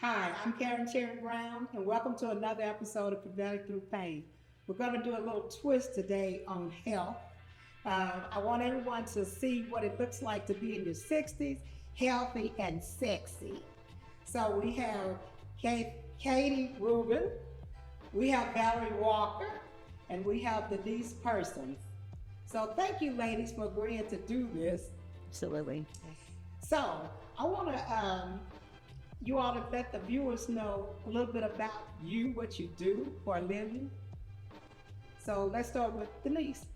Hi, I'm Karen Cherry Brown, and welcome to another episode of Prevailing Through Pain. We're going to do a little twist today on health. I want everyone to see what it looks like to be in your 60s, healthy and sexy. So we have Katie Rubin, we have Valerie Walker, and we have Denise Persons. So thank you, ladies, for agreeing to do this. Absolutely. So I want to you all to let the viewers know a little bit about you, what you do for a living. So let's start with Denise.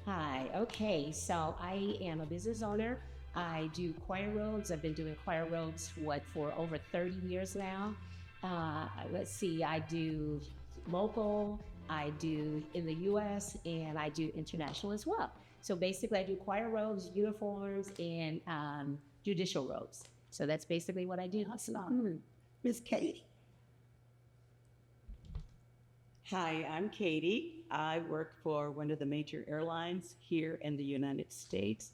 Hi. Okay. So I am a business owner. I do choir robes. I've been doing choir robes for over 30 years now. Let's see. I do local. I do in the U.S. and I do international as well. So basically, I do choir robes, uniforms, and judicial robes. So that's basically what I do. Miss Katie. Hi, I'm Katie. I work for one of the major airlines here in the United States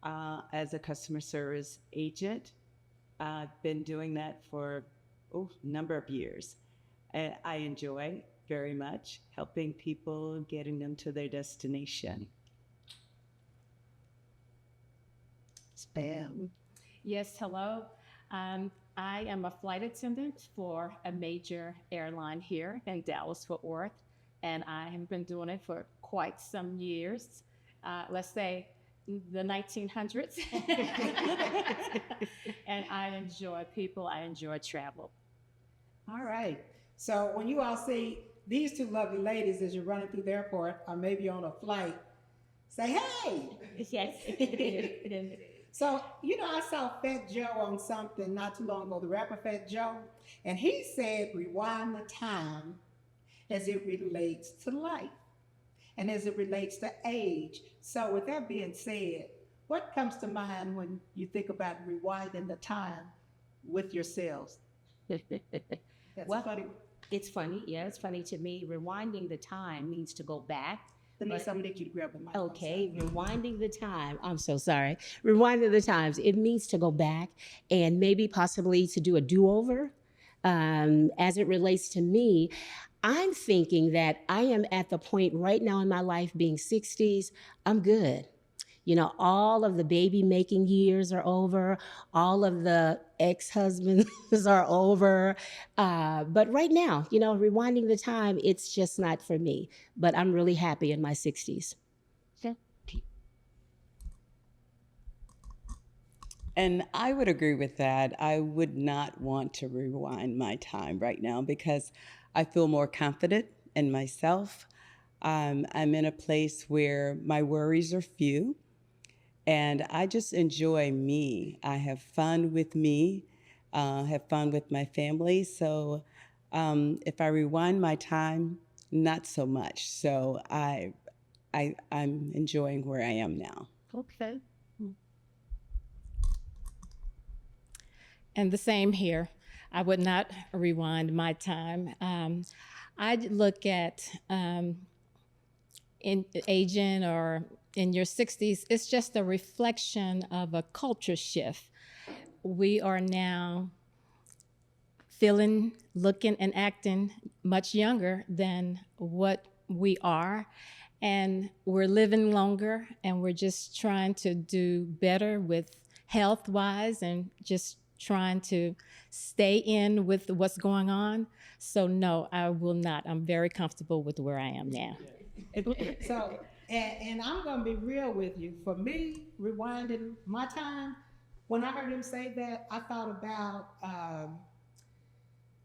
as a customer service agent. I've been doing that for a number of years. And I enjoy very much helping people, getting them to their destination. Spam. Yes, hello. I am a flight attendant for a major airline here in Dallas, Fort Worth, and I have been doing it for quite some years. Let's say the 1900s. And I enjoy people, I enjoy travel. All right. So when you all see these two lovely ladies as you're running through the airport or maybe on a flight, say, hey. Yes. So, I saw Fat Joe on something not too long ago, the rapper Fat Joe, and he said, rewind the time as it relates to life and as it relates to age. So, with that being said, what comes to mind when you think about rewinding the time with yourselves? That's Well, funny. it's funny. Yeah, it's funny to me. Rewinding the time means to go back. Denise, I'm gonna need you to grab the mic. Okay, rewinding the time. I'm so sorry. Rewinding the times. It means to go back and maybe possibly to do a do-over. As it relates to me, I'm thinking that I am at the point right now in my life, being 60s, I'm good. All of the baby making years are over. All of the ex-husbands are over. But right now, rewinding the time, it's just not for me. But I'm really happy in my 60s. And I would agree with that. I would not want to rewind my time right now because I feel more confident in myself. I'm in a place where my worries are few. And I just enjoy me. I have fun with me, have fun with my family. So if I rewind my time, not so much. So I'm enjoying where I am now. Okay. And the same here. I would not rewind my time. I'd look at in aging or in your 60s, it's just a reflection of a culture shift. We are now feeling, looking, and acting much younger than what we are. And we're living longer, and we're just trying to do better with health wise and just trying to stay in with what's going on. So, no, I will not. I'm very comfortable with where I am now. So, and I'm gonna be real with you. For me, rewinding my time, when I heard him say that, I thought about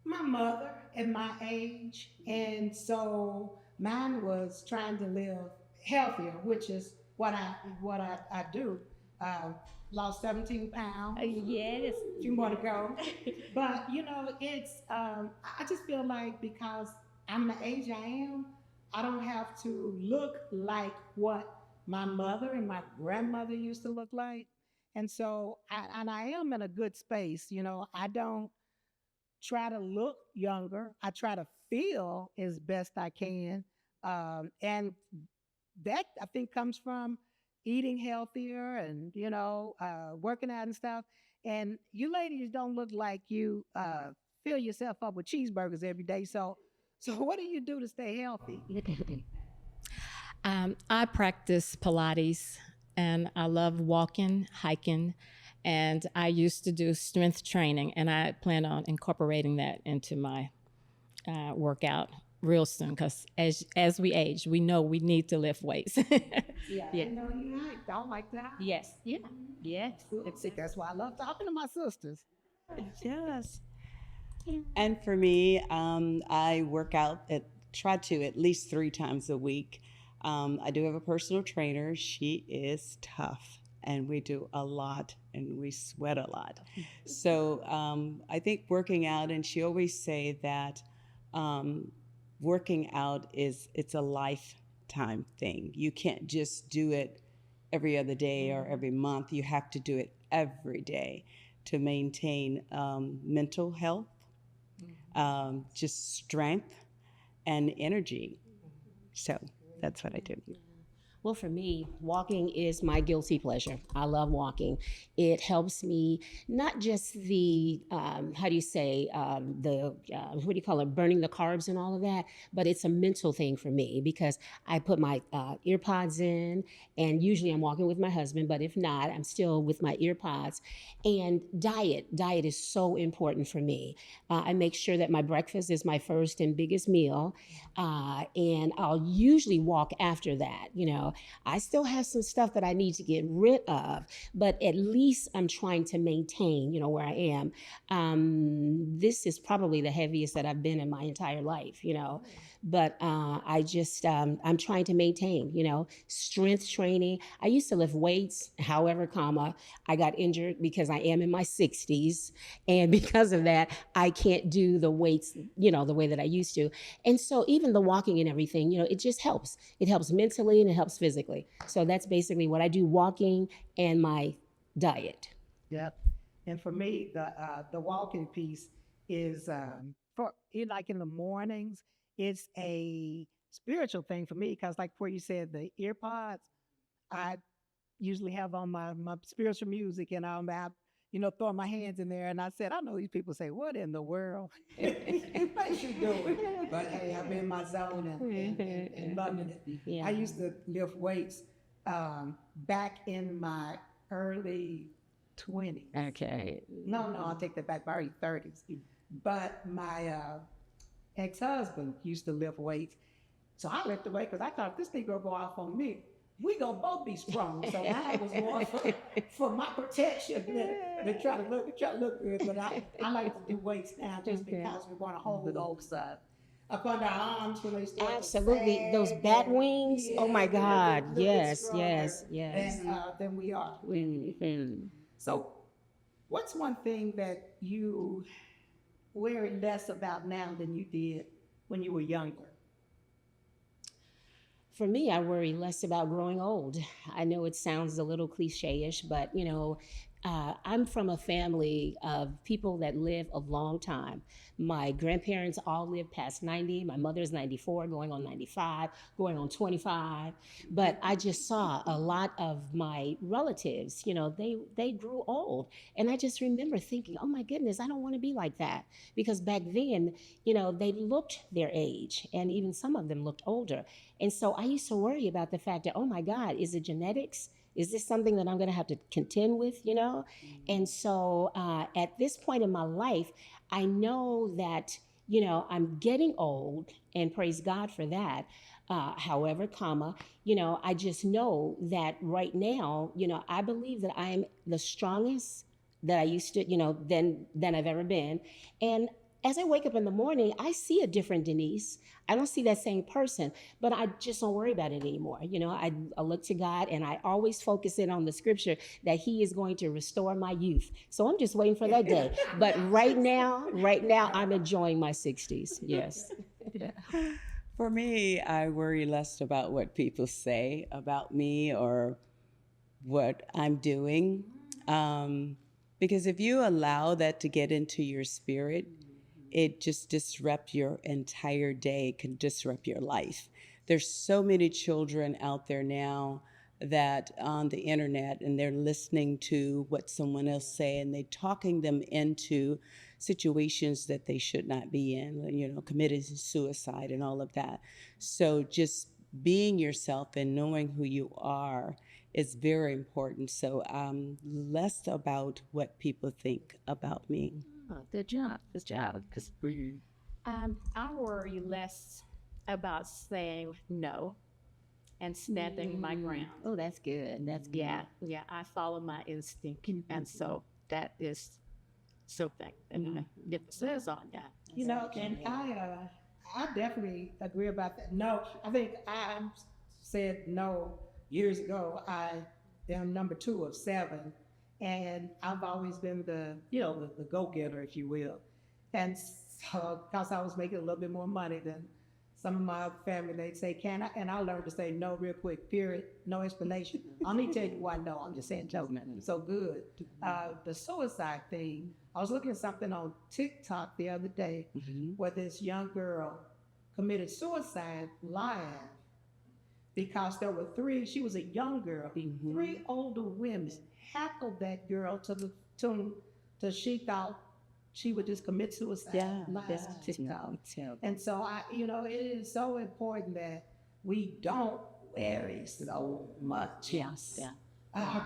my mother at my age, and so mine was trying to live healthier, which is what I do. Uh, Lost 17 pounds. Yes. A few more to go, but it's I just feel like because I'm the age I am, I don't have to look like what my mother and my grandmother used to look like, and so I am in a good space. I don't try to look younger. I try to feel as best I can. And that I think comes from eating healthier and, working out and stuff. And you ladies don't look like you fill yourself up with cheeseburgers every day. So what do you do to stay healthy? I practice Pilates and I love walking, hiking, and I used to do strength training, and I plan on incorporating that into my workout real soon because as we age, we know we need to lift weights. Yeah, Yeah. you know, you're right. Don't like that. Yes. Yeah. Yes. That's why I love talking to my sisters. Yes. And for me, I work out try to at least 3 times a week. I do have a personal trainer. She is tough, and we do a lot, and we sweat a lot. So I think working out, and she always say that working out it's a lifetime thing. You can't just do it every other day or every month. You have to do it every day to maintain mental health, just strength and energy. So that's what I do. Well, for me, walking is my guilty pleasure. I love walking. It helps me not just the, how do you say, what do you call it, burning the carbs and all of that, but it's a mental thing for me because I put my ear pods in, and usually I'm walking with my husband, but if not, I'm still with my ear pods. And diet is so important for me. I make sure that my breakfast is my first and biggest meal, and I'll usually walk after that. I still have some stuff that I need to get rid of, but at least I'm trying to maintain, where I am. This is probably the heaviest that I've been in my entire life, but I'm trying to maintain, strength training. I used to lift weights, however, I got injured because I am in my 60s. And because of that, I can't do the weights, the way that I used to. And so even the walking and everything, it just helps. It helps mentally and it helps physically. So that's basically what I do, walking and my diet. Yep. And for me, the walking piece is like in the mornings. It's a spiritual thing for me because, like where you said, the ear pods, I usually have on my spiritual music, and I'm out, throwing my hands in there. And I said, I know these people say, "What in the world?" What you doing? But hey, I'm in my zone and loving it. Yeah. I used to lift weights back in my early 20s. Okay. No, I'll take that back. My early 30s. But my ex-husband used to lift weights. So I lifted weight because I thought if this Negro go off on me, we gonna both be strong. So that was more for my protection than try to look good. But I like to do weights now just because we want to hold those up under our arms when they start Absolutely. to sag. Those bat wings. Oh my God. Little bit Yes, stronger yes, yes. than we are. Mhm. So what's one thing that you worry less about now than you did when you were younger? For me, I worry less about growing old. I know it sounds a little cliche-ish, but I'm from a family of people that live a long time. My grandparents all lived past 90. My mother's 94, going on 95, going on 25. But I just saw a lot of my relatives, they grew old. And I just remember thinking, oh my goodness, I don't want to be like that. Because back then, they looked their age, and even some of them looked older. And so I used to worry about the fact that, oh my God, is it genetics? Is this something that I'm going to have to contend with, And so at this point in my life, I know that, I'm getting old, and praise God for that. However, I just know that right now, I believe that I'm the strongest that I used to, than I've ever been. And as I wake up in the morning, I see a different Denise. I don't see that same person, but I just don't worry about it anymore. I look to God, and I always focus in on the scripture that He is going to restore my youth. So I'm just waiting for that day. But right now, I'm enjoying my 60s. Yes. Yeah. For me, I worry less about what people say about me or what I'm doing. Because if you allow that to get into your spirit, it just disrupts your entire day, it can disrupt your life. There's so many children out there now that on the internet, and they're listening to what someone else say, and they're talking them into situations that they should not be in, committing suicide and all of that. So just being yourself and knowing who you are is very important. So less about what people think about me. Oh, good job. Good job. 'Cause I worry less about saying no and standing my ground. oh, that's good. That's good. Yeah, I follow my instinct, and so that is something that I says on that. You know, and I definitely agree about that. No, I think I said no years ago. I am number 2 of 7, and I've always been the go-getter, if you will. And so, because I was making a little bit more money than some of my family, they'd say, "Can I?" And I learned to say no real quick. Period. No explanation. I need to tell you why no. I'm just saying no. So good. The suicide thing. I was looking at something on TikTok the other day where this young girl committed suicide lying because there were 3, she was a young girl, 3 older women heckled that girl to the tune till she thought she would just commit suicide. And so it is so important that we don't worry so much. Yes. Yeah.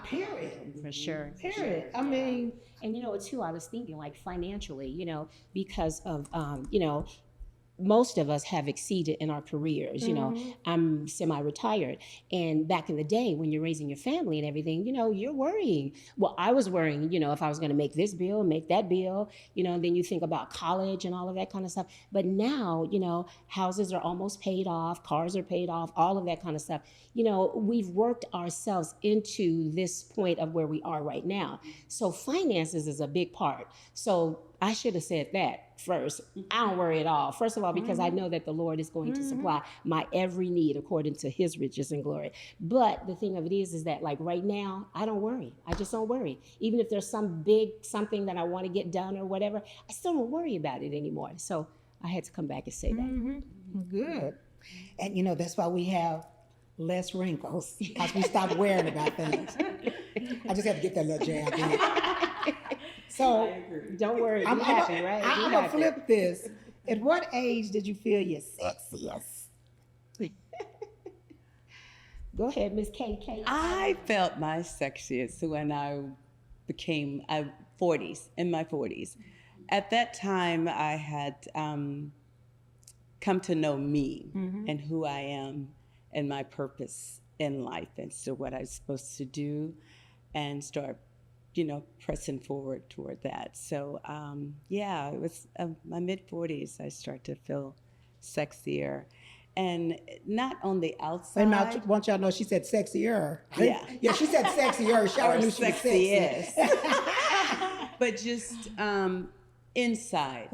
Period. For sure. Period. I mean, and too, I was thinking like financially, because of, most of us have exceeded in our careers. I'm semi-retired, and back in the day when you're raising your family and everything, you're worrying. Well, I was worrying, if I was going to make this bill, make that bill, and then you think about college and all of that kind of stuff. But now, houses are almost paid off, cars are paid off, all of that kind of stuff. We've worked ourselves into this point of where we are right now. So finances is a big part. So I should have said that first. I don't worry at all. First of all, because I know that the Lord is going to supply my every need according to his riches and glory. But the thing of it is that like right now, I don't worry. I just don't worry. Even if there's something that I want to get done or whatever, I still don't worry about it anymore. So I had to come back and say that. Good. And that's why we have less wrinkles, because we stopped worrying about things. I just had to get that little jab in. So Don't worry. Be happy, right? Be I'm going to happy. flip this. At what age did you feel your sexiest? Go ahead, Miss KK. I felt my sexiest when I became in my 40s. At that time, I had come to know me and who I am and my purpose in life, and so what I was supposed to do, and start pressing forward toward that. So, it was my mid-40s, I started to feel sexier. And not on the outside. And I want y'all to know she said sexier. Yeah. Yeah, she said sexier. She already knew she was sexy. But just inside,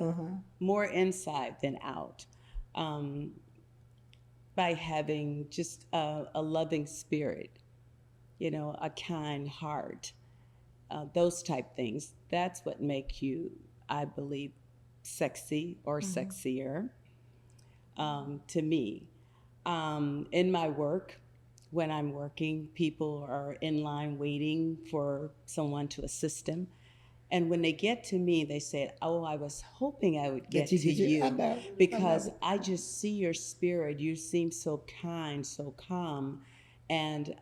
more inside than out. By having just a loving spirit, a kind heart. Those type things. That's what make you, I believe, sexy or sexier to me. In my work, when I'm working, people are in line waiting for someone to assist them. And when they get to me, they say, "Oh, I was hoping I would get to you because I just see your spirit. You seem so kind, so calm." And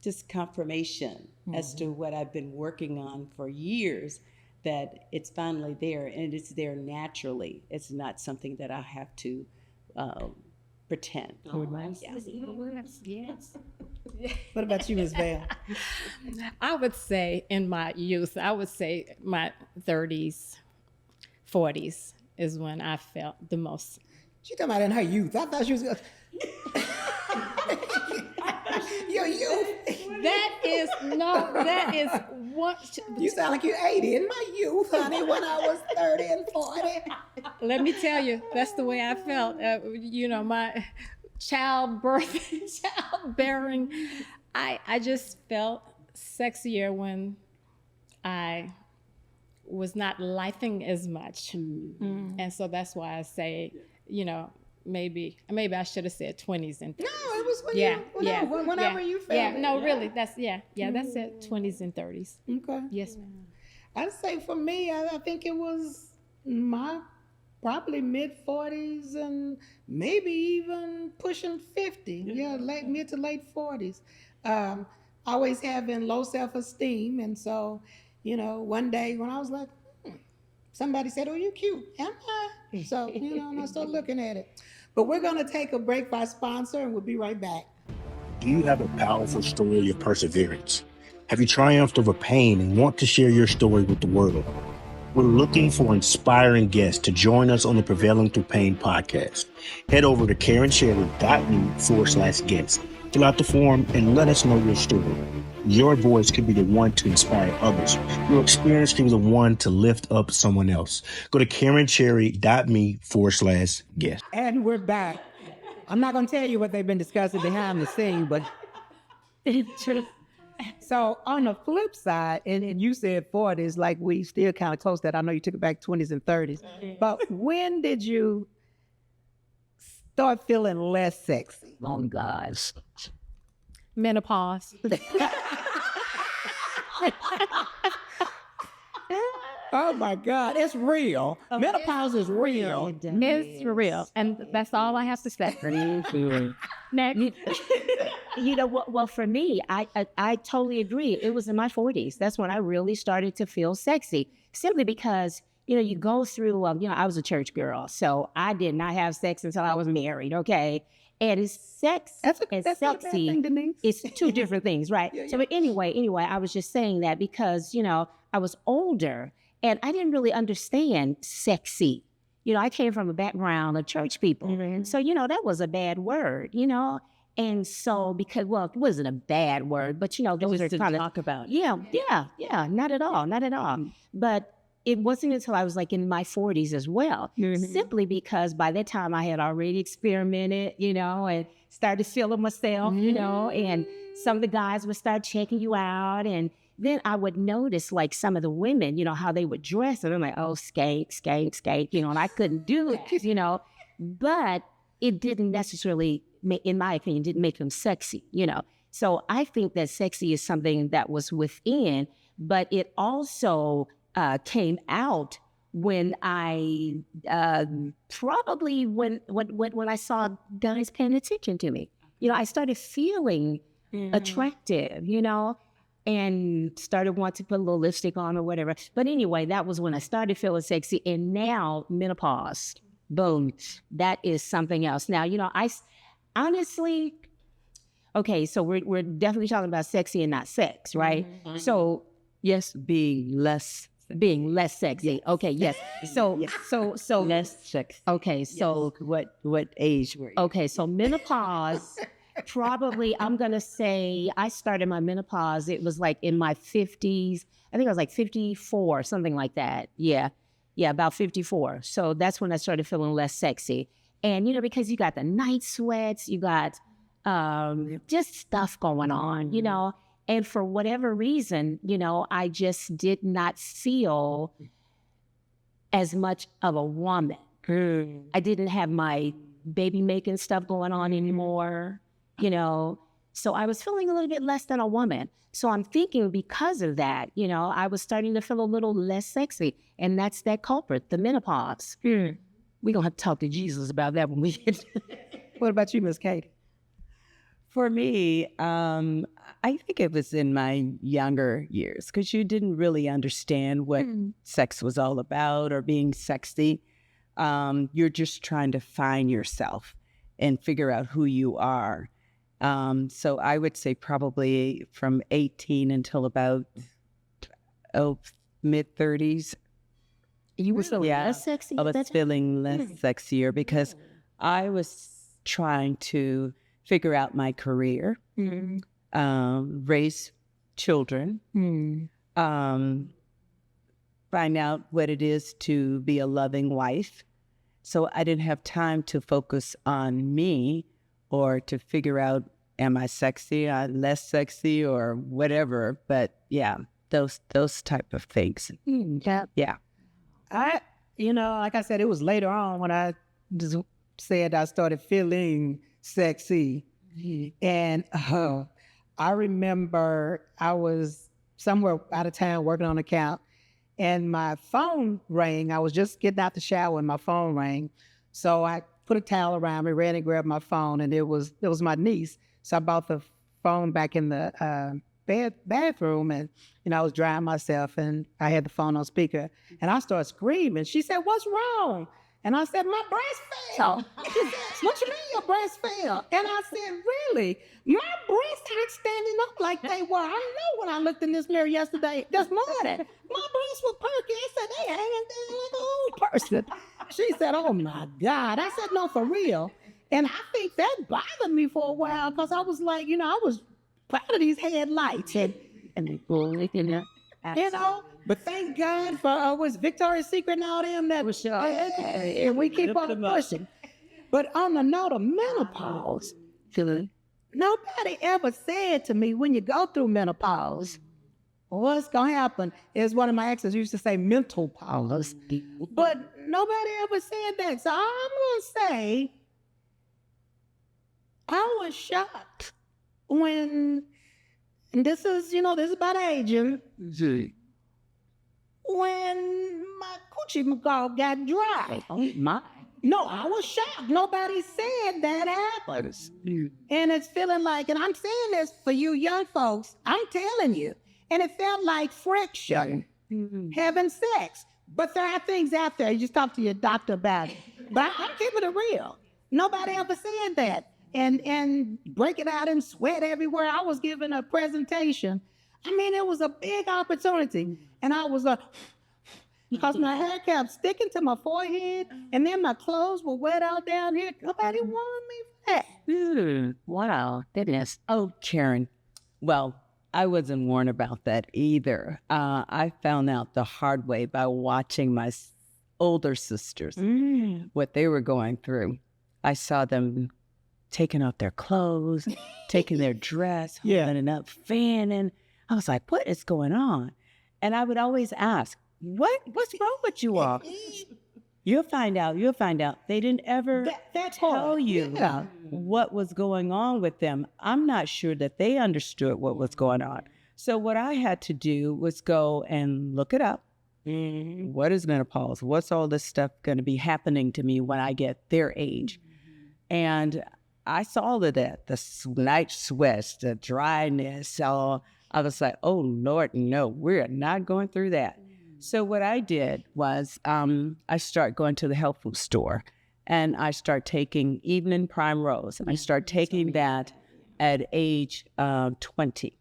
just confirmation as to what I've been working on for years, that it's finally there, and it's there naturally. It's not something that I have to pretend. Yes. What about you, Ms. Vale? I would say in my youth, my 30s, 40s is when I felt the most. She talking about in her youth. I thought she was your youth. That is what. You sound like you're 80. In my youth, honey, when I was 30 and 40. Let me tell you, that's the way I felt. My childbearing. I just felt sexier when I was not lifing as much. And so that's why I say, maybe I should have said 20s and 30s. No, it was when Yeah, whenever you felt yeah. it. No, really, that's that's it. 20s and 30s. Okay. Yes, ma'am. I'd say for me, I think it was my probably mid-40s and maybe even pushing 50. Yeah, mid to late 40s. Always having low self-esteem. And so, one day when I was like, somebody said, "Oh, you cute." Am I? So, and I started looking at it. But we're going to take a break for our sponsor, and we'll be right back. Do you have a powerful story of perseverance? Have you triumphed over pain and want to share your story with the world? We're looking for inspiring guests to join us on the Prevailing Through Pain podcast. Head over to KarenSherry.me/guest. Fill out the form and let us know your story. Your voice could be the one to inspire others. Your experience can be the one to lift up someone else. Go to KarenSherry.me/guest. And we're back. I'm not going to tell you what they've been discussing behind the scene, but so on the flip side, and you said 40s, like we still kind of close that. I know you took it back 20s and 30s, but when did you start feeling less sexy? Oh, gosh. Menopause. Oh my God, it's real. Menopause is real. It's real, and that's all I have to say. Next. Well, for me, I totally agree. It was in my 40s. That's when I really started to feel sexy, simply because, you go through, I was a church girl, so I did not have sex until I was married, okay? And it's sex and sexy, it's two different things, right? Yeah. So but anyway, I was just saying that because, I was older and I didn't really understand sexy. I came from a background of church people. Mm-hmm. So, that was a bad word, And so it wasn't a bad word, but, those are kind of talk about. Yeah, not at all. Mm-hmm. But it wasn't until I was like in my 40s as well, simply because by that time I had already experimented, and started feeling myself, and some of the guys would start checking you out. And then I would notice like some of the women, how they would dress. And I'm like, oh, skate, and I couldn't do it, but it didn't necessarily, in my opinion, didn't make them sexy, So I think that sexy is something that was within, but it also came out when I probably when I saw guys paying attention to me. I started feeling attractive, and started wanting to put a little lipstick on or whatever. But anyway, that was when I started feeling sexy. And now menopause, boom, that is something else. Now, I honestly, okay, so we're definitely talking about sexy and not sex, right? Mm-hmm. So yes, being less sexy. Okay, yes. So less sexy. Okay, so what age were you? Okay, so menopause. Probably, I'm going to say I started my menopause. It was like in my 50s. I think I was like 54, something like that. Yeah, about 54. So that's when I started feeling less sexy. And, because you got the night sweats, you got just stuff going on, And for whatever reason, I just did not feel as much of a woman. I didn't have my baby making stuff going on anymore. So I was feeling a little bit less than a woman. So I'm thinking because of that, I was starting to feel a little less sexy. And that's that culprit, the menopause. We're going to have to talk to Jesus about that when we get. What about you, Miss Katie? For me, I think it was in my younger years because you didn't really understand what sex was all about or being sexy. You're just trying to find yourself and figure out who you are. So I would say probably from 18 until about mid-30s. You were feeling less sexy? I was feeling less sexier because I was trying to figure out my career, raise children, find out what it is to be a loving wife. So I didn't have time to focus on me or to figure out, am I sexy, less sexy, or whatever. But yeah, those type of things. Yeah. Like I said, it was later on when I just said I started feeling sexy. And I remember I was somewhere out of town working on an account, and my phone rang. I was just getting out the shower and my phone rang. So I put a towel around me, ran and grabbed my phone, and it was my niece. So I brought the phone back in the bathroom, and I was drying myself, and I had the phone on speaker, and I started screaming. She said, "What's wrong?" And I said, "My breast fell." She said, "What you mean your breast fell?" And I said, "Really? My breasts aren't standing up like they were. I know when I looked in this mirror this morning, my breasts were perky." I said, "They hanging down like an old person." She said, "Oh my God." I said, "No, for real." And I think that bothered me for a while, because I was like, I was proud of these headlights and but thank God for was Victoria's Secret and all them that was sure. And we keep on pushing. But on the note of menopause, nobody ever said to me, when you go through menopause, what's gonna happen? Is one of my exes used to say mental pause. But nobody ever said that. So I'm gonna say I was shocked when, and this is about aging, when my coochie McCall got dry. Oh my. No, I was shocked. Nobody said that happens. And it's feeling like, and I'm saying this for you young folks, I'm telling you, and it felt like friction, having sex. But there are things out there, you just talk to your doctor about it. But I'm keeping it real. Nobody ever said that. And break it out and sweat everywhere. I was giving a presentation. I mean, it was a big opportunity. And I was because my hair kept sticking to my forehead, and then my clothes were wet out down here. Nobody wanted me for that. Wow, goodness. Oh, Karen. Well, I wasn't warned about that either. I found out the hard way by watching my older sisters, what they were going through. I saw them taking off their clothes, taking their dress, holding it up, fanning. I was like, what is going on? And I would always ask, what's wrong with you all? You'll find out. They didn't ever tell you what was going on with them. I'm not sure that they understood what was going on. So what I had to do was go and look it up. What is menopause? What's all this stuff going to be happening to me when I get their age? And I saw all of that, the night sweats, the dryness. I was like, oh, Lord, no, we're not going through that. So what I did was I started going to the health food store, and I started taking Evening Prime Rose. I started taking that at age 20.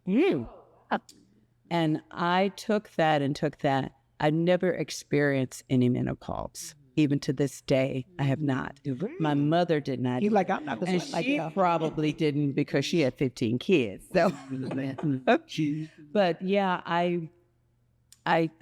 And I took that. I never experienced any menopause. Even to this day, I have not. My mother did not. You're like, I'm not going to like that. She probably didn't, because she had 15 kids. So, but yeah, I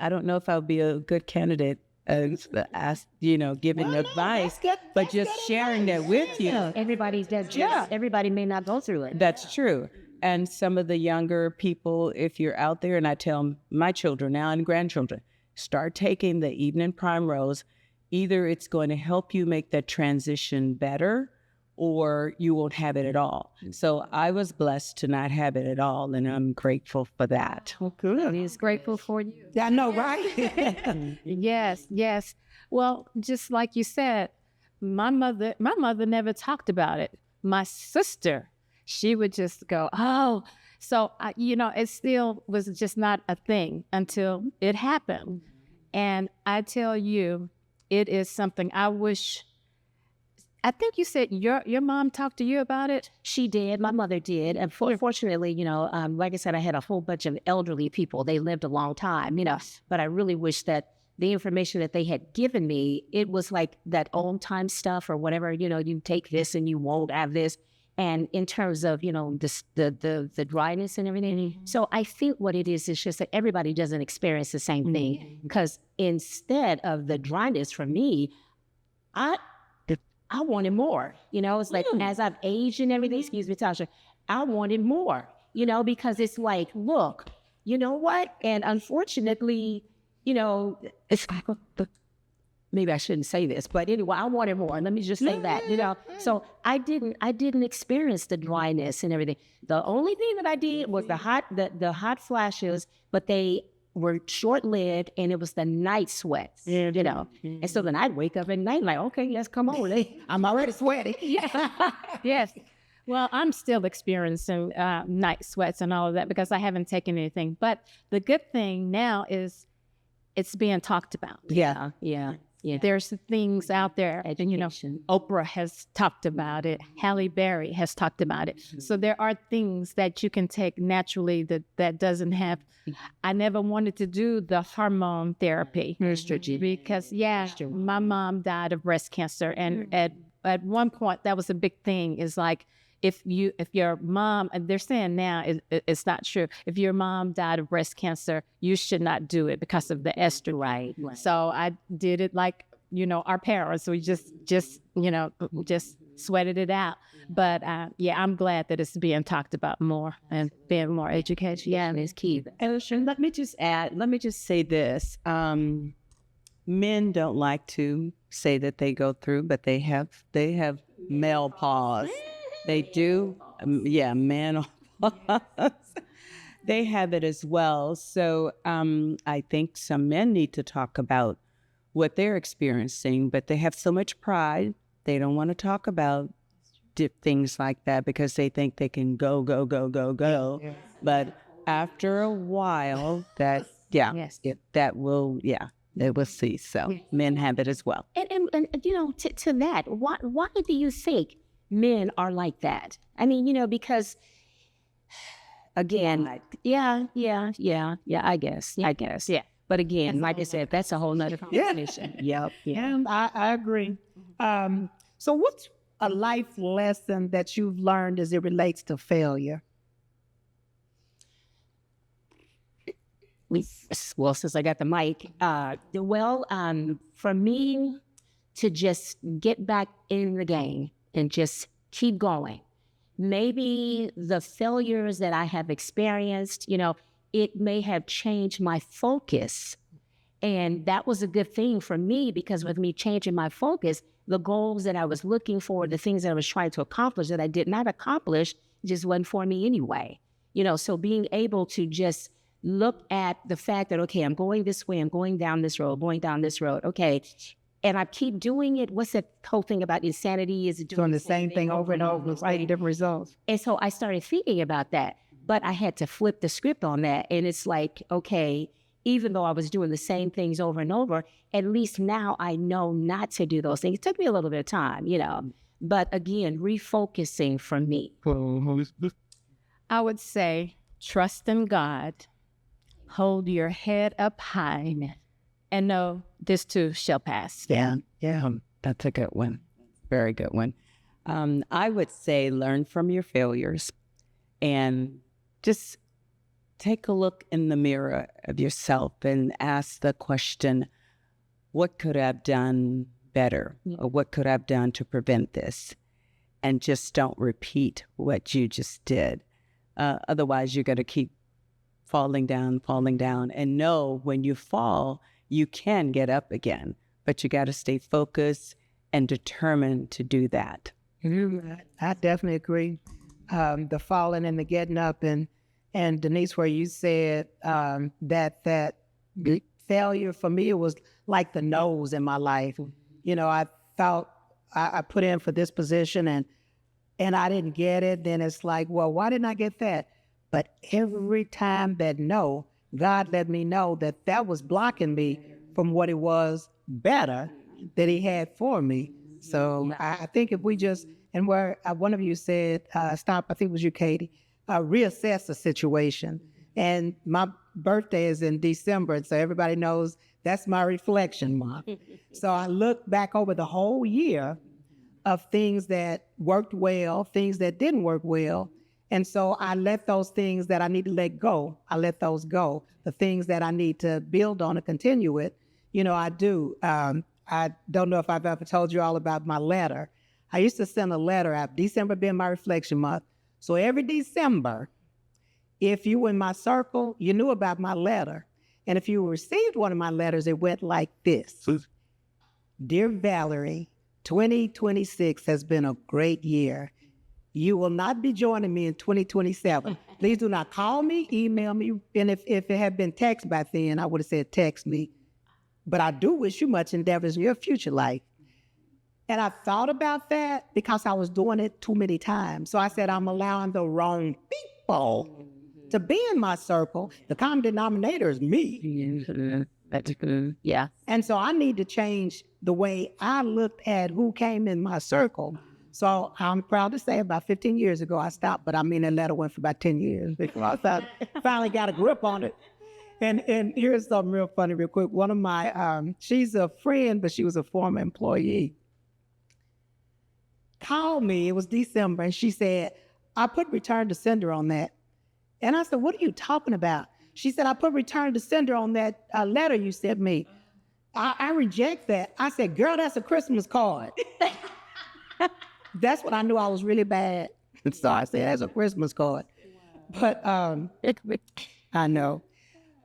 don't know if I'll be a good candidate giving advice, but just sharing that with you. Everybody may not go through it. That's true. And some of the younger people, if you're out there, and I tell my children now and grandchildren, start taking the Evening Prime Rose. Either it's going to help you make that transition better, or you won't have it at all. So I was blessed to not have it at all, and I'm grateful for that. Well, good. He's grateful for you. I know, right? Yes. Well, just like you said, my mother never talked about it. My sister, she would just go, oh. So, it still was just not a thing until it happened. And I tell you, it is something I think you said your mom talked to you about it? She did. My mother did. And fortunately, like I said, I had a whole bunch of elderly people. They lived a long time, but I really wish that the information that they had given me, it was like that old time stuff or whatever, you take this and you won't have this. And in terms of, the dryness and everything. So I think what it is just that everybody doesn't experience the same thing. Because instead of the dryness for me, I wanted more. It's like as I've aged and everything, excuse me, Tasha, I wanted more, because it's like, look, you know what? And unfortunately, it's like, maybe I shouldn't say this, but anyway, I wanted more. Let me just say that, So I didn't experience the dryness and everything. The only thing that I did was the hot flashes, but they were short-lived, and it was the night sweats, And so then I'd wake up at night like, okay, yes, come on. I'm already sweaty. Yes. Well, I'm still experiencing night sweats and all of that because I haven't taken anything. But the good thing now is it's being talked about. Yeah. There's things out there, Education. Oprah has talked about it. Halle Berry has talked about it. So there are things that you can take naturally that doesn't have. I never wanted to do the hormone therapy because, my mom died of breast cancer. And at one point, that was a big thing, is like, if your mom, and they're saying now it's not true, if your mom died of breast cancer, you should not do it because of the estrogen. Right. So I did it like, our parents, we just sweated it out. But I'm glad that it's being talked about more and being more educated. Yeah, it's key. And let me just say this. Men don't like to say that they go through, but they have menopause. They do. Menopause. They have it as well. So I think some men need to talk about what they're experiencing, but they have so much pride. They don't want to talk about things like that because they think they can go. Yeah. But after a while, they will cease. So men have it as well. And to that, why do you think men are like that? I mean, because again, I guess. Yeah. But again, like I said, that's a whole nother conversation. Yep. And I agree. So what's a life lesson that you've learned as it relates to failure? Well, since I got the mic, for me to just get back in the game and just keep going. Maybe the failures that I have experienced, it may have changed my focus. And that was a good thing for me, because with me changing my focus, the goals that I was looking for, the things that I was trying to accomplish that I did not accomplish, just wasn't for me anyway. So being able to just look at the fact that, okay, I'm going this way, I'm going down this road, okay, and I keep doing it. What's that whole thing about insanity? Is it doing the same thing over and over, getting different results? And so I started thinking about that, but I had to flip the script on that. And it's like, okay, even though I was doing the same things over and over, at least now I know not to do those things. It took me a little bit of time, but again, refocusing for me. I would say trust in God, hold your head up high, and know this too shall pass. Yeah, that's a good one. Very good one. I would say learn from your failures and just take a look in the mirror of yourself and ask the question, what could I have done better? Or what could I have done to prevent this? And just don't repeat what you just did. Otherwise, you're going to keep falling down. And know when you fall, you can get up again. But you got to stay focused and determined to do that. I definitely agree. The falling and the getting up, and Denise, where you said that failure for me, it was like the nose in my life. I thought I put in for this position and I didn't get it. Then it's like, well, why didn't I get that? But every time God let me know that was blocking me from what it was better that he had for me. So I think if we just, and where one of you said, stop, I think it was you, Katie, reassess the situation. And my birthday is in December, and so everybody knows that's my reflection month. So I look back over the whole year of things that worked well, things that didn't work well. And so I let those things that I need to let go, I let those go. The things that I need to build on and continue with, I do. I don't know if I've ever told you all about my letter. I used to send a letter out, December being my reflection month. So every December, if you were in my circle, you knew about my letter. And if you received one of my letters, it went like this. Dear Valerie, 2026 has been a great year. You will not be joining me in 2027. Please do not call me, email me, and if it had been text back then, I would have said text me. But I do wish you much endeavors in your future life. And I thought about that because I was doing it too many times. So I said, I'm allowing the wrong people to be in my circle. The common denominator is me. Yeah. And so I need to change the way I looked at who came in my circle. So I'm proud to say about 15 years ago, I stopped, but I mean, that letter went for about 10 years before I finally got a grip on it. And here's something real funny, real quick. One of my, she's a friend, but she was a former employee, called me, it was December, and she said, I put return to sender on that. And I said, what are you talking about? She said, I put return to sender on that letter you sent me. I reject that. I said, girl, that's a Christmas card. That's when I knew I was really bad. So I said, that's a Christmas card. But I know.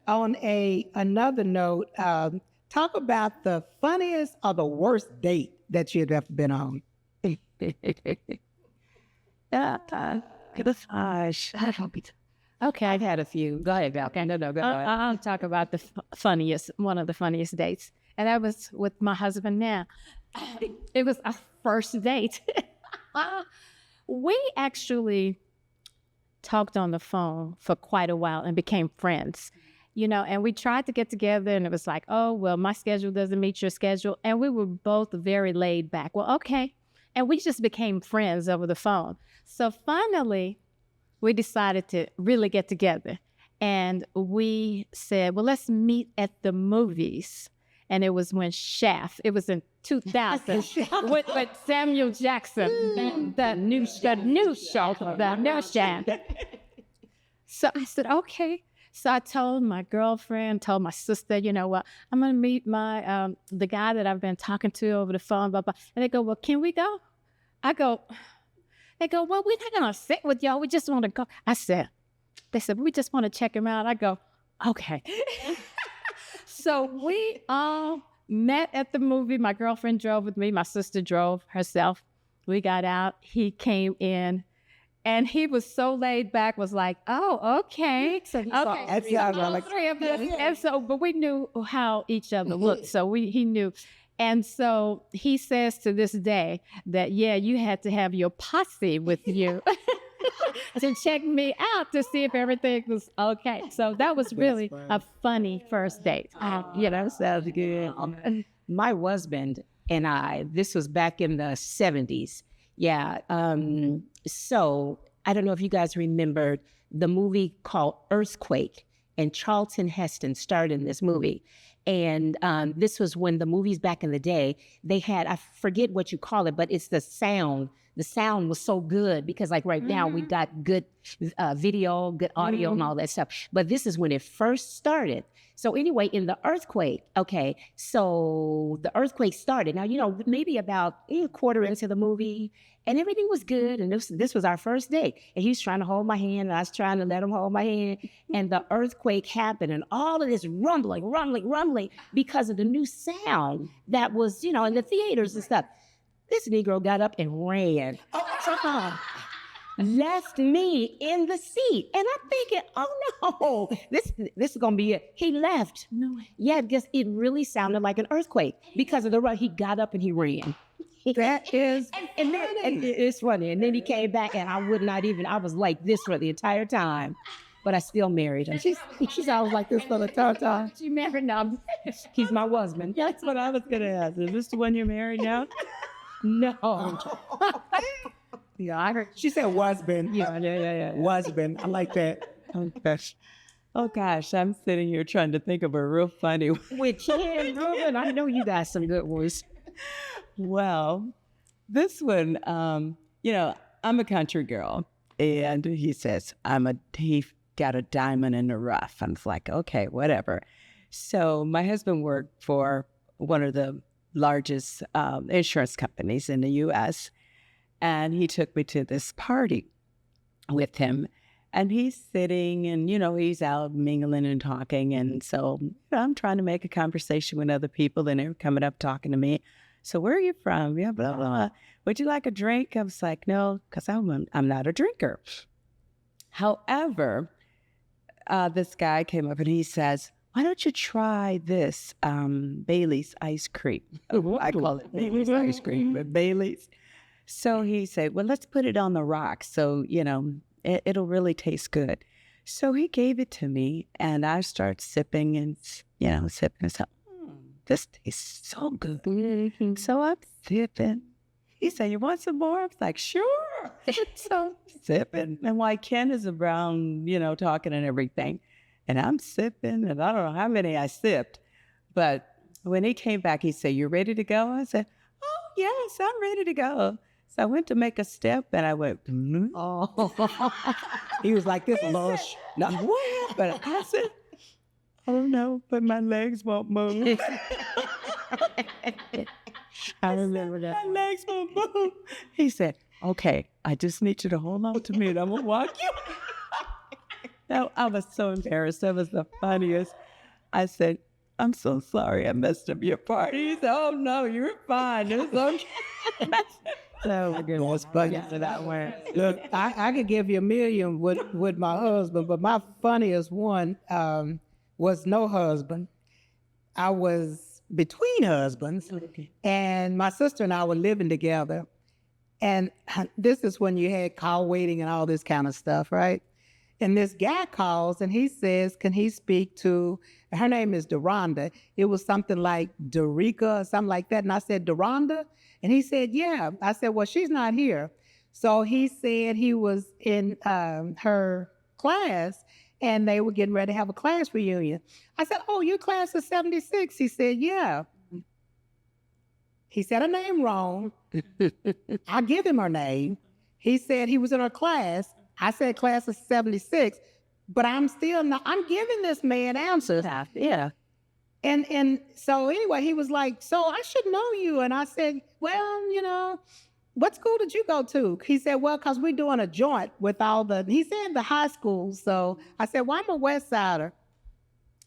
On another note, talk about the funniest or the worst date that you've ever been on. Okay, I've had a few. Go ahead, Val. No, go ahead. I'll talk about the funniest, one of the funniest dates. And that was with my husband now. It was our first date. We actually talked on the phone for quite a while and became friends, and we tried to get together and it was like, oh, well, my schedule doesn't meet your schedule. And we were both very laid back. Well, okay. And we just became friends over the phone. So finally, we decided to really get together. And we said, well, let's meet at the movies. And it was when Shaft, it was in 2000, with Samuel Jackson, the new show, Shaft. So I said, okay. So I told my girlfriend, told my sister, you know what, I'm going to meet my the guy that I've been talking to over the phone, blah, blah. And they go, well, can we go? They go, well, we're not going to sit with y'all. We just want to go. They said, we just want to check him out. I go, okay. So we all met at the movie. My girlfriend drove with me. My sister drove herself. We got out. He came in. And he was so laid back, was like, oh, okay. So he saw all three of us. And so, but we knew how each other looked. So he knew. And so he says to this day that, yeah, you had to have your posse with you to check me out to see if everything was okay. So that was really a funny first date. Sounds good. My husband and I, this was back in the 70s. Yeah. So I don't know if you guys remembered the movie called Earthquake, and Charlton Heston starred in this movie. And this was when the movies back in the day, they had, I forget what you call it, but it's the sound. The sound was so good because like right now we got good video, good audio and all that stuff. But this is when it first started. So anyway, in the earthquake, okay, so the earthquake started. Now, maybe about a quarter into the movie and everything was good. And this was our first date. And he was trying to hold my hand and I was trying to let him hold my hand. And the earthquake happened and all of this rumbling because of the new sound that was, in the theaters and stuff. This Negro got up and ran. Left me in the seat. And I'm thinking, oh no, this is going to be it. He left. No. Yeah, because it really sounded like an earthquake because of the run. He got up and he ran. That is and it's funny. And then he came back and I was like this for the entire time. But I still married him. she's always like this for the entire time. She married now. He's my husband. That's what I was going to ask. Is this the one you're married now? No. Yeah, I heard. She said husband. Yeah. Husband. I like that. Oh gosh, I'm sitting here trying to think of a real funny one. With Ken Ruben, I know you got some good ones. Well, this one, I'm a country girl, and he says he got a diamond in the rough. I'm like, okay, whatever. So my husband worked for one of the largest insurance companies in the U.S., and he took me to this party with him. And he's sitting and, he's out mingling and talking. And so I'm trying to make a conversation with other people, and they're coming up talking to me. So where are you from? Yeah, blah, blah, blah. Would you like a drink? I was like, no, because I'm not a drinker. However, this guy came up and he says, why don't you try this Bailey's ice cream? I call it Bailey's ice cream, but Bailey's. So he said, well, let's put it on the rocks. So, it'll really taste good. So he gave it to me and I started sipping and, sipping and stuff. This tastes so good. So I'm sipping. He said, you want some more? I was like, sure. So sipping. And while Ken is around, talking and everything. And I'm sipping and I don't know how many I sipped. But when he came back, he said, you ready to go? I said, oh, yes, I'm ready to go. So I went to make a step and I went, Oh, he was like this, lush. no, what? But I said, oh no, but my legs won't move. I remember that. My legs won't move. He said, okay, I just need you to hold on to me and I'm going to walk you. No, I was so embarrassed. That was the funniest. I said, I'm so sorry I messed up your party. He said, oh no, you're fine. It's okay. So good. Was funny to that one. Look, I could give you a million with my husband, but my funniest one was no husband. I was between husbands, and my sister and I were living together. And this is when you had call waiting and all this kind of stuff, right? And this guy calls and he says, can he speak to, her name is Deronda. It was something like Dorica or something like that. And I said, Deronda? And he said, yeah. I said, well, she's not here. So he said he was in her class and they were getting ready to have a class reunion. I said, oh, your class is 76. He said, yeah. He said her name wrong. I give him her name. He said he was in her class. I said class of 76, but I'm still not, I'm giving this man answers. Yeah. And so anyway, he was like, so I should know you. And I said, well, what school did you go to? He said, well, because we're doing a joint with he said the high school. So I said, well, I'm a West Sider.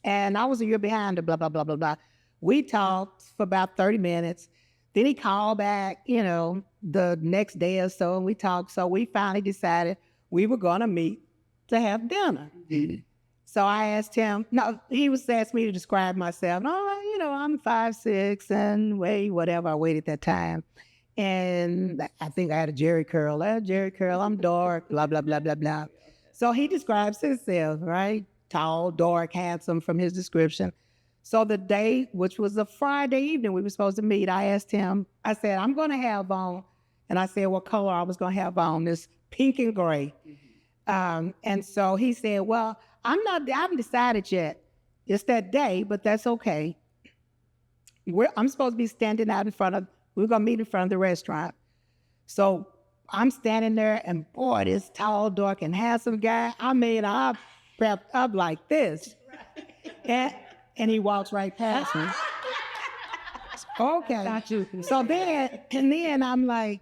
And I was a year behind her, blah, blah, blah, blah, blah. We talked for about 30 minutes. Then he called back, the next day or so, and we talked. So we finally decided we were going to meet to have dinner. Mm-hmm. So I asked him, he was asking me to describe myself. Oh, I'm 5'6" and whatever I weighed at that time. And I think I had a jerry curl. I'm dark, blah, blah, blah, blah, blah. So he describes himself, right? Tall, dark, handsome from his description. So the day, which was a Friday evening, we were supposed to meet, I asked him, I said, I'm going to have on, and I said what color I was going to have on, this pink and gray. And so he said, well, I haven't decided yet. It's that day, but that's okay. I'm supposed to be standing out we're going to meet in front of the restaurant. So I'm standing there, and boy, this tall, dark, and handsome guy, I prepped up like this. And he walks right past me. Okay. So then I'm like,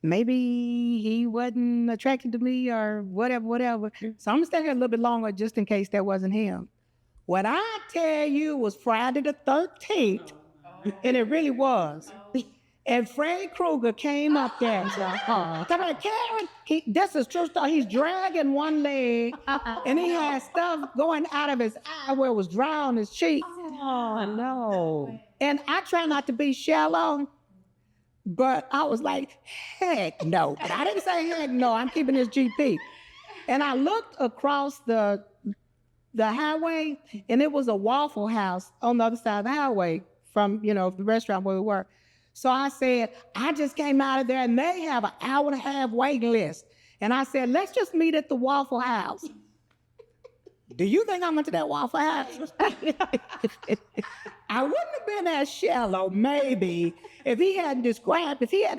maybe he wasn't attracted to me or whatever. So I'm gonna stay here a little bit longer just in case that wasn't him. What I tell you was Friday the 13th, and it really was. And Freddy Krueger came up there and said, Karen, this is true story. He's dragging one leg, and he had stuff going out of his eye where it was dry on his cheek. Oh, no. And I try not to be shallow, but I was like, heck no. But I didn't say heck no. I'm keeping this GP. And I looked across the highway, and it was a Waffle House on the other side of the highway from, the restaurant where we were. So I said, I just came out of there, and they have an hour and a half waiting list. And I said, let's just meet at the Waffle House. Do you think I went to that Waffle House? I wouldn't have been as shallow, maybe, if he hadn't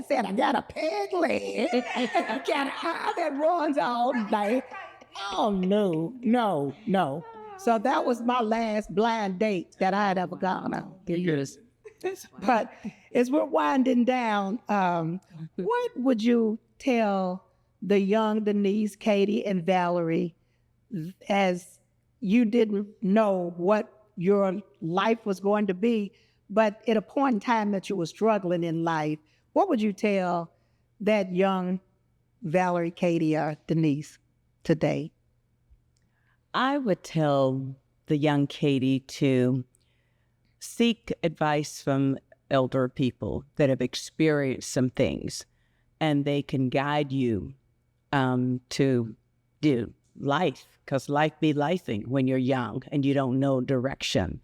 said, I got a peg leg, I got an eye that runs all day. Oh, no. So that was my last blind date that I had ever gone on. Yes. But as we're winding down, what would you tell the young Denise, Katie, and Valerie as you didn't know what your life was going to be, but at a point in time that you were struggling in life, what would you tell that young Valerie, Katie, or Denise today? I would tell the young Katie to seek advice from elder people that have experienced some things, and they can guide you to do life, because life be lifing when you're young and you don't know direction.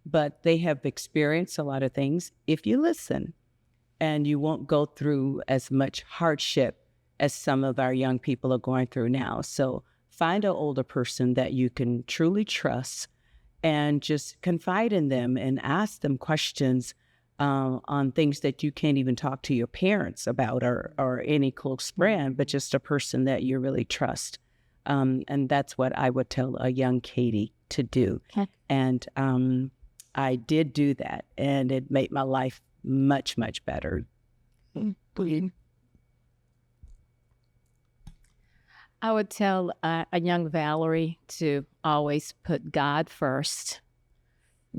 But they have experienced a lot of things if you listen, and you won't go through as much hardship as some of our young people are going through now. So find an older person that you can truly trust and just confide in them and ask them questions on things that you can't even talk to your parents about or any close friend, but just a person that you really trust. And that's what I would tell a young Katie to do. Okay. And I did do that, and it made my life much, much better. I would tell a young Valerie to always put God first,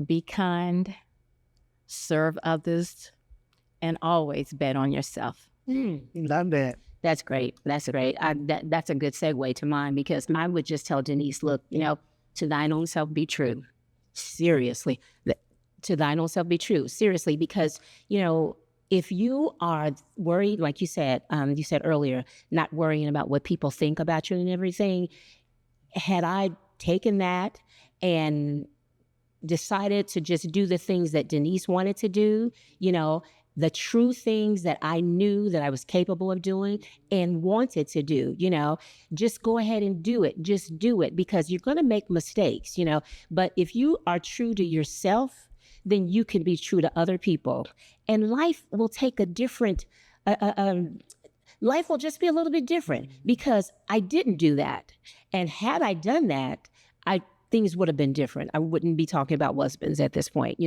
be kind, serve others, and always bet on yourself. Love that. That's great. That's great. That's a good segue to mine, because mine would just tell Denise, look, to thine own self be true. Seriously. To thine own self be true. Seriously, because, if you are worried, like you said earlier, not worrying about what people think about you and everything, had I taken that and decided to just do the things that Denise wanted to do, the true things that I knew that I was capable of doing and wanted to do, just go ahead and do it. Just do it, because you're going to make mistakes, but if you are true to yourself, then you can be true to other people. And life will take a different, life will just be a little bit different, because I didn't do that. And had I done that, things would have been different. I wouldn't be talking about husbands at this point,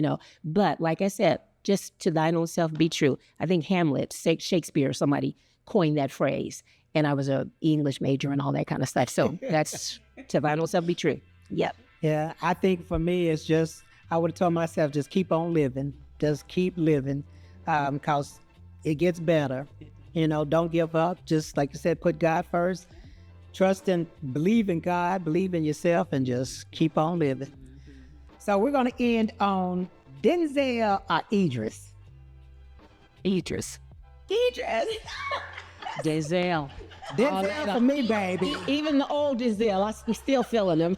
But like I said, just to thine own self be true. I think Hamlet, Shakespeare, somebody coined that phrase. And I was an English major and all that kind of stuff. So that's to thine own self be true. Yep. Yeah, I think for me, it's just, I would have told myself, just keep on living. Just keep living, because it gets better. Don't give up. Just like you said, put God first. Trust and believe in God, believe in yourself, and just keep on living. So we're going to end on Denzel or Idris. Idris. Denzel. Denzel for me, baby. Even the old Denzel, I'm still feeling him.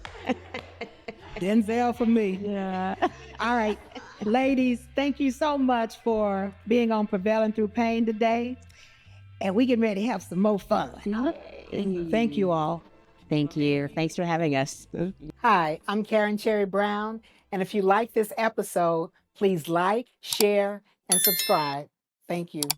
Denzel for me. Yeah. All right, ladies, thank you so much for being on Prevailing Through Pain today. And we getting ready to have some more fun. Thank you all. Thank you. Thanks for having us. Hi, I'm Karen Cherry Brown. And if you like this episode, please like, share, and subscribe. Thank you.